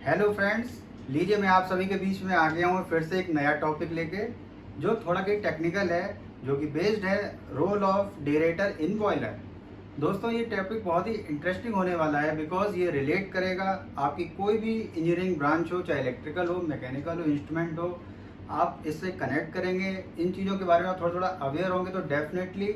Hello friends, लीजिए मैं आप सभी के बीच में आ गया हूँ फिर से एक नया टॉपिक लेके जो थोड़ा कहीं टेक्निकल है, जो कि बेस्ड है रोल ऑफ डेरेटर इन बॉयलर। दोस्तों ये टॉपिक बहुत ही इंटरेस्टिंग होने वाला है बिकॉज ये रिलेट करेगा आपकी कोई भी इंजीनियरिंग ब्रांच हो, चाहे इलेक्ट्रिकल हो, मैकेनिकल हो, इंस्ट्रूमेंट हो। आप इससे कनेक्ट करेंगे, इन चीज़ों के बारे में आप थोड़ा थोड़ा अवेयर होंगे तो डेफिनेटली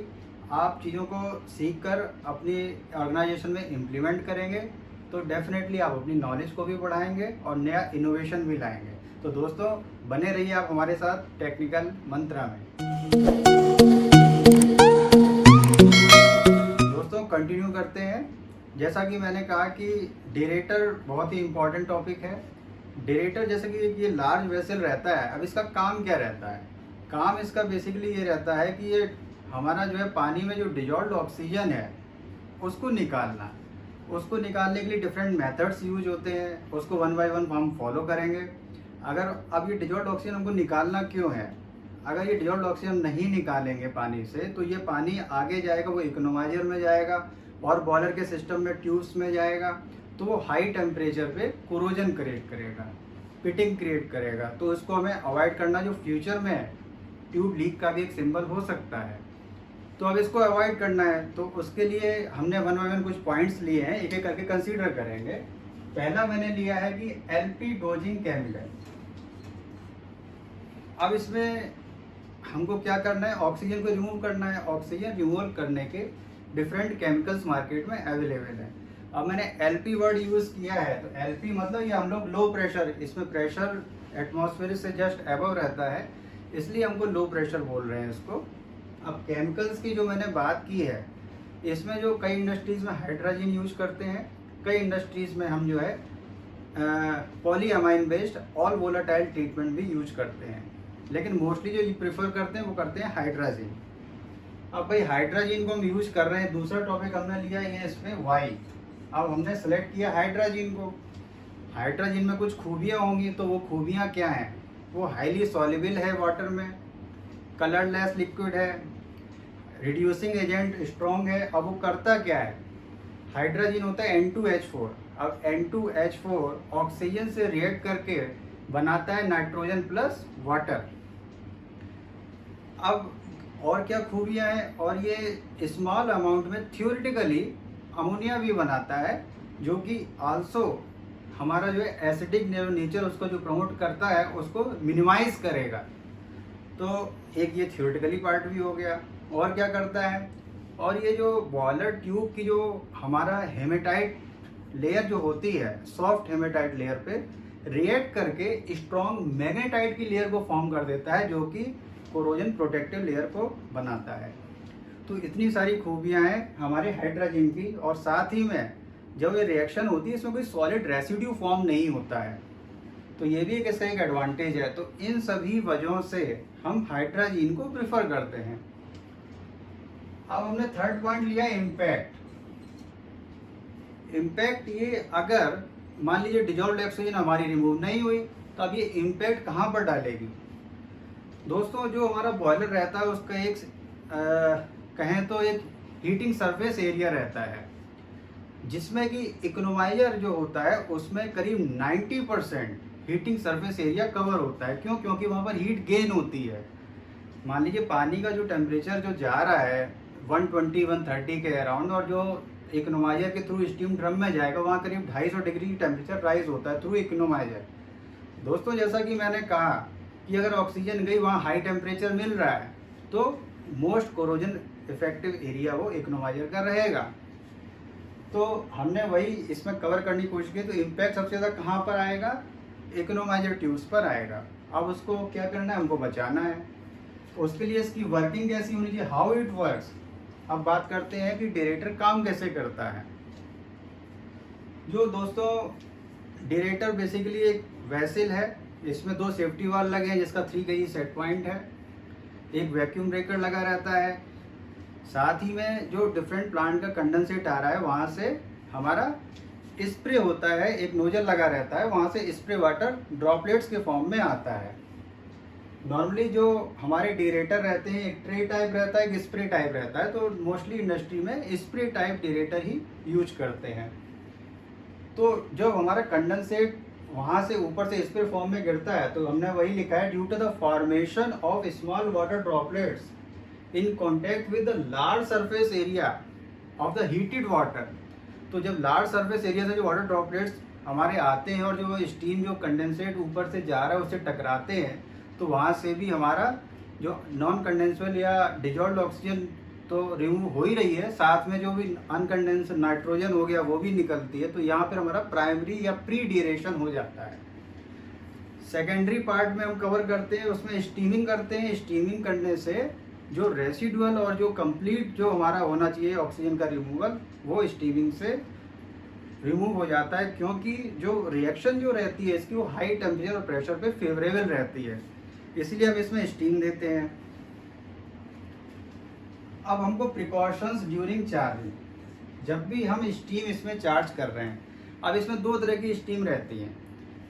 आप चीज़ों को सीख कर अपनी ऑर्गेनाइजेशन में इम्प्लीमेंट करेंगे। तो डेफिनेटली आप अपनी नॉलेज को भी बढ़ाएंगे और नया इनोवेशन भी लाएंगे। तो दोस्तों बने रहिए आप हमारे साथ टेक्निकल मंत्रा में। दोस्तों कंटिन्यू करते हैं। जैसा कि मैंने कहा कि डेरेटर बहुत ही इंपॉर्टेंट टॉपिक है। डेरेटर जैसे कि ये लार्ज वेसल रहता है, अब इसका काम क्या रहता है? काम इसका बेसिकली ये रहता है कि ये हमारा जो है पानी में जो डिजॉल्व्ड ऑक्सीजन है उसको निकालना। उसको निकालने के लिए डिफरेंट मेथड्स यूज होते हैं, उसको वन बाय वन हम फॉलो करेंगे। अगर अब ये डिजॉल्व्ड ऑक्सीजन हमको निकालना क्यों है? अगर ये डिजॉल्व्ड ऑक्सीजन नहीं निकालेंगे पानी से तो ये पानी आगे जाएगा, वो इकोनोमाइजर में जाएगा और बॉयलर के सिस्टम में ट्यूब्स में जाएगा, तो वो हाई टेम्परेचर पे कोरोजन क्रिएट करेगा, पिटिंग क्रिएट करेगा। तो इसको हमें अवॉइड करना, जो फ्यूचर में ट्यूब लीक का भी एक सिंबल हो सकता है। तो अब इसको अवॉइड करना है तो उसके लिए हमने वन बाय वन कुछ पॉइंट्स लिए हैं, एक एक करके कंसीडर करेंगे। पहला मैंने लिया है कि एलपी डोजिंग केमिकल। अब इसमें हमको क्या करना है? ऑक्सीजन को रिमूव करना है। ऑक्सीजन रिमूवल करने के डिफरेंट केमिकल्स मार्केट में अवेलेबल है। अब मैंने एलपी वर्ड यूज किया है, तो एलपी मतलब ये हम लोग लो प्रेशर, इसमें प्रेशर एटमॉस्फेयर से जस्ट अबव रहता है, इसलिए हमको लो प्रेशर बोल रहे हैं इसको। अब केमिकल्स की जो मैंने बात की है, इसमें जो कई इंडस्ट्रीज में हाइड्रोजन यूज करते हैं, कई इंडस्ट्रीज में हम जो है पॉलीअमाइन बेस्ड ऑल वोलेटाइल ट्रीटमेंट भी यूज करते हैं, लेकिन मोस्टली जो प्रेफर करते हैं वो करते हैं हाइड्रोजन। अब भाई हाइड्रोजन को हम यूज कर रहे हैं, दूसरा टॉपिक हमने लिया है इसमें वाई। अब हमने सेलेक्ट किया हाइड्रोजन को। हाइड्रोजन में कुछ खूबियाँ होंगी, तो वो खूबियाँ क्या हैं? वो हाईली सॉल्युबल है वाटर में, कलरलेस लिक्विड है, रिड्यूसिंग एजेंट स्ट्रॉन्ग है। अब वो करता क्या है? हाइड्रोजन होता है N2H4। अब N2H4 ऑक्सीजन से रिएक्ट करके बनाता है नाइट्रोजन प्लस वाटर। अब और क्या खूबियां हैं? और ये स्मॉल अमाउंट में थियोरिटिकली अमोनिया भी बनाता है, जो कि आल्सो हमारा जो है एसिडिक नेचर उसको जो प्रमोट करता है उसको मिनिमाइज करेगा। तो एक ये थियोरेटिकली पार्ट भी हो गया। और क्या करता है? और ये जो बॉयलर ट्यूब की जो हमारा हेमेटाइट लेयर जो होती है, सॉफ्ट हेमेटाइट लेयर पे रिएक्ट करके स्ट्रॉन्ग मैग्नेटाइट की लेयर को फॉर्म कर देता है, जो कि कोरोजन प्रोटेक्टिव लेयर को बनाता है। तो इतनी सारी खूबियां हैं हमारे हाइड्रोजन की। और साथ ही में जब ये रिएक्शन होती है इसमें कोई सॉलिड रेसिड्यू फॉर्म नहीं होता है, तो ये भी एक इसका एक एडवांटेज है। तो इन सभी वजहों से हम हाइड्रोजन को प्रेफर करते हैं। अब हमने थर्ड पॉइंट लिया इम्पैक्ट। इम्पैक्ट ये अगर मान लीजिए डिजॉल्व्ड ऑक्सीजन हमारी रिमूव नहीं हुई तो अब ये इम्पैक्ट कहाँ पर डालेगी? दोस्तों जो हमारा बॉयलर रहता है उसका एक कहें तो एक हीटिंग सरफेस एरिया रहता है, जिसमें कि इकोनोमाइजर जो होता है उसमें करीब 90% हीटिंग सरफेस एरिया कवर होता है। क्यों? क्योंकि वहाँ पर हीट गेन होती है। मान लीजिए पानी का जो टेम्परेचर जो जा रहा है 120-130 के अराउंड, और जो इकोनोमाइजर के थ्रू स्टीम ड्रम में जाएगा वहाँ करीब 250 डिग्री टेम्परेचर राइज होता है थ्रू इकोनोमाइजर। दोस्तों जैसा कि मैंने कहा कि अगर ऑक्सीजन गई वहाँ हाई टेम्परेचर मिल रहा है तो मोस्ट कोरोजन इफेक्टिव एरिया वो इकोनोमाइजर का रहेगा। तो हमने वही इसमें कवर करने की कोशिश की। तो इम्पैक्ट सबसे ज़्यादा कहाँ पर आएगा? इकोनोमाइजर ट्यूब्स पर आएगा। अब उसको क्या करना है? हमको बचाना है। उसके लिए इसकी वर्किंग कैसी होनी चाहिए? How it works. अब बात करते हैं कि डेरेटर काम कैसे करता है। जो दोस्तों डेरेटर बेसिकली एक वेसल है, इसमें दो सेफ्टी वाल्व लगे हैं जिसका 3 kg सेट पॉइंट है, एक वैक्यूम ब्रेकर लगा रहता है, साथ ही में जो डिफरेंट प्लांट का कंडेंसेट आ रहा है वहाँ से हमारा स्प्रे होता है, एक नोजल लगा रहता है, वहाँ से स्प्रे वाटर ड्रॉपलेट्स के फॉर्म में आता है। नॉर्मली जो हमारे डेरेटर रहते हैं एक ट्रे टाइप रहता है, एक स्प्रे टाइप रहता है, तो मोस्टली इंडस्ट्री में स्प्रे टाइप डेरेटर ही यूज करते हैं। तो जब हमारा कंडेंसेट वहाँ से ऊपर से स्प्रे फॉर्म में गिरता है, तो हमने वही लिखा है, due to the formation of small water droplets in contact with the large surface area of the heated water. तो जब लार्ज सरफेस एरिया से जो वाटर ड्रॉपलेट्स हमारे आते हैं और जो स्टीम जो कंडेंसेट ऊपर से जा रहा है उससे टकराते हैं, तो वहाँ से भी हमारा जो नॉन कंडेंसेबल या डिजॉल्व्ड ऑक्सीजन तो रिमूव हो ही रही है, साथ में जो भी अनकंडेंस नाइट्रोजन हो गया वो भी निकलती है। तो यहाँ पर हमारा प्राइमरी या प्री डिरेशन हो जाता है। सेकेंडरी पार्ट में हम कवर करते हैं, उसमें स्टीमिंग करते हैं। स्टीमिंग करने से जो रेसिडुअल और जो कंप्लीट जो हमारा होना चाहिए ऑक्सीजन का रिमूवल, वो स्टीमिंग से रिमूव हो जाता है, क्योंकि जो रिएक्शन जो रहती है इसकी वो हाई टेम्परेचर और प्रेशर पे फेवरेबल रहती है, इसलिए हम इसमें स्टीम देते हैं। अब हमको प्रिकॉशंस ड्यूरिंग चार्जिंग, जब भी हम स्टीम इसमें चार्ज कर रहे हैं, अब इसमें दो तरह की स्टीम रहती है।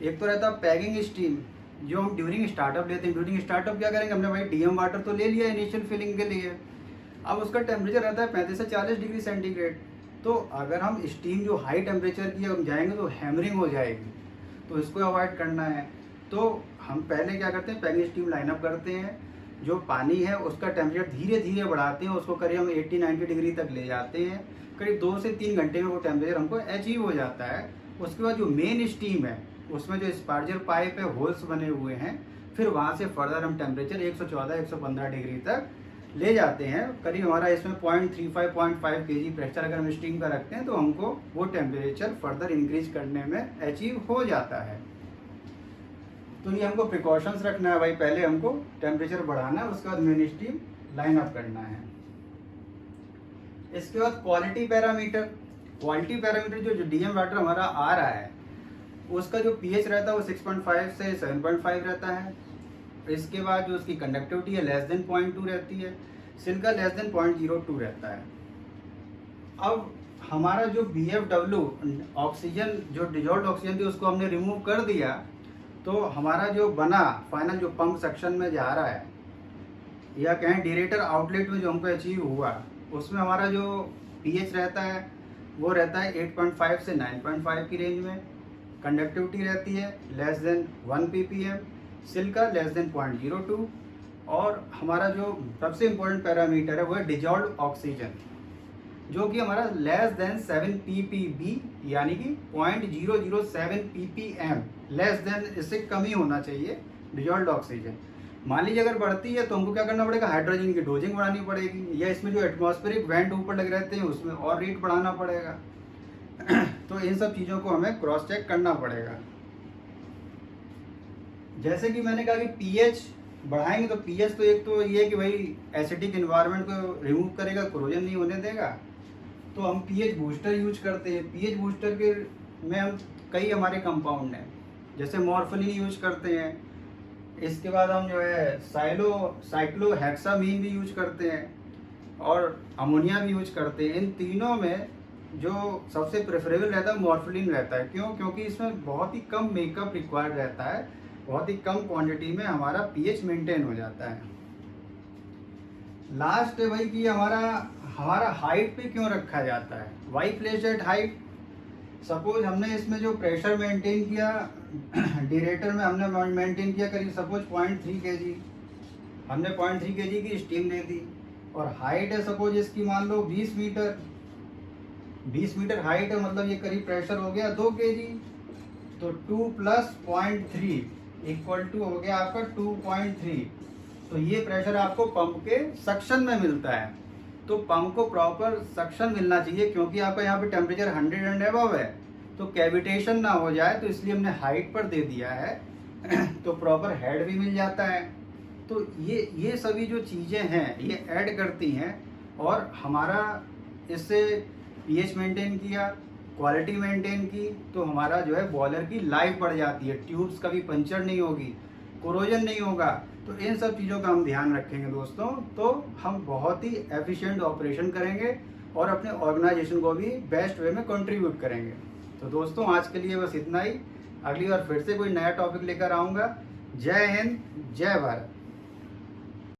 एक तो रहता है पैगिंग स्टीम, जो हम ड्यूरिंग स्टार्टअप लेते हैं। ड्यूरिंग स्टार्टअप क्या करेंगे, हमने भाई डीएम वाटर तो ले लिया इनिशियल फिलिंग के लिए, अब उसका टेम्परेचर रहता है 35 से 40 डिग्री सेंटीग्रेड। तो अगर हम स्टीम जो हाई टेम्परेचर की हम जाएंगे तो हैमरिंग हो जाएगी, तो इसको अवॉइड करना है। तो हम पहले क्या करते हैं, पैगिंग स्टीम लाइनअप करते हैं, जो पानी है उसका टेम्परेचर धीरे धीरे बढ़ाते हैं, उसको करीब हम 80-90 डिग्री तक ले जाते हैं। करीब 2 से 3 घंटे में वो टेम्परेचर हमको अचीव हो जाता है। उसके बाद जो मेन स्टीम है उसमें जो स्पार्जर पाइप है, होल्स बने हुए हैं, फिर वहाँ से फर्दर हम टेम्परेचर 114-115 डिग्री तक ले जाते हैं। करीब हमारा इसमें 0.35-0.5 kg प्रेशर अगर हम स्टीम का रखते हैं तो हमको वो टेम्परेचर फर्दर इंक्रीज करने में अचीव हो जाता है। तो ये हमको प्रिकॉशंस रखना है भाई, पहले हमको टेम्परेचर बढ़ाना है, उसके बाद मेन स्टीम लाइन अप करना है। इसके बाद क्वालिटी पैरामीटर। क्वालिटी पैरामीटर जो डीएम वाटर हमारा आ रहा है उसका जो पीएच रहता है वो 6.5 से 7.5 रहता है। इसके बाद जो उसकी कंडक्टिविटी है लेस देन 0.2 रहती है, सिलिका लेस देन 0.02 रहता है। अब हमारा जो BFW ऑक्सीजन जो डिजॉल्व्ड ऑक्सीजन थी उसको हमने रिमूव कर दिया, तो हमारा जो बना फाइनल जो पंप सेक्शन में जा रहा है या कहें डिरेटर आउटलेट में जो हमको अचीव हुआ, उसमें हमारा जो पीएच रहता है वो रहता है 8.5 से 9.5 की रेंज में। कंडक्टिविटी रहती है less than 1 ppm, silica less than 0.02, और हमारा जो सबसे इम्पोर्टेंट पैरामीटर है वो है डिजॉल्व्ड ऑक्सीजन, जो कि हमारा लेस देन 7 ppb यानी कि 0.007 ppm, लेस देन, इससे कम ही होना चाहिए डिजॉल्व्ड ऑक्सीजन। मान लीजिए अगर बढ़ती है तो हमको क्या करना पड़ेगा, हाइड्रोजन की डोजिंग बढ़ानी पड़ेगी, या इसमें जो एटमॉस्फेरिक वेंट ऊपर लगे रहते हैं उसमें और रेट बढ़ाना पड़ेगा। तो इन सब चीज़ों को हमें क्रॉस चेक करना पड़ेगा। जैसे कि मैंने कहा कि पीएच बढ़ाएंगे, तो पीएच तो एक तो ये है कि भाई एसिडिक इन्वायरमेंट को रिमूव करेगा, कोरोजन नहीं होने देगा, तो हम पीएच बूस्टर यूज करते हैं। पीएच बूस्टर के में हम कई हमारे कंपाउंड हैं, जैसे मॉर्फलिन यूज करते हैं, इसके बाद हम जो है साइक्लोहेक्सामीन भी यूज करते हैं, और अमोनिया भी यूज करते हैं। इन तीनों में जो सबसे प्रेफरेबल रहता है मॉर्फलिन रहता है। क्यों? क्योंकि इसमें बहुत ही कम मेकअप रिक्वायर्ड रहता है, बहुत ही कम क्वांटिटी में हमारा पीएच मेंटेन हो जाता है। लास्ट है भाई कि हमारा हाइट पे क्यों रखा जाता है, why place at height. Suppose हमने इसमें जो प्रेशर मेंटेन किया डिरेटर में, हमने मेंटेन किया करीब सपोज 0.3 kg, हमने 0.3 kg की स्टीम दे दी, और हाइट है सपोज इसकी मान लो 20 मीटर, 20 मीटर हाइट है, मतलब ये करीब प्रेशर हो गया 2 kg, तो 2 + 0.3 इक्वल टू हो गया आपका 2.3। तो ये प्रेशर आपको पंप के सक्शन में मिलता है। तो पंप को प्रॉपर सक्शन मिलना चाहिए, क्योंकि आपका यहाँ पे टेम्परेचर 100 एंड अबव है, तो कैविटेशन ना हो जाए, तो इसलिए हमने हाइट पर दे दिया है। तो प्रॉपर हेड भी मिल जाता है। तो ये सभी जो चीज़ें हैं ये ऐड करती हैं, और हमारा इससे पीएच मेंटेन किया, क्वालिटी मेंटेन की, तो हमारा जो है बॉयलर की लाइफ बढ़ जाती है, ट्यूब्स कभी पंचर नहीं होगी, कोरोजन नहीं होगा। तो इन सब चीज़ों का हम ध्यान रखेंगे दोस्तों, तो हम बहुत ही एफिशिएंट ऑपरेशन करेंगे और अपने ऑर्गेनाइजेशन को भी बेस्ट वे में कंट्रीब्यूट करेंगे। तो दोस्तों आज के लिए बस इतना ही, अगली बार फिर से कोई नया टॉपिक लेकर आऊँगा। जय हिंद, जय भारत।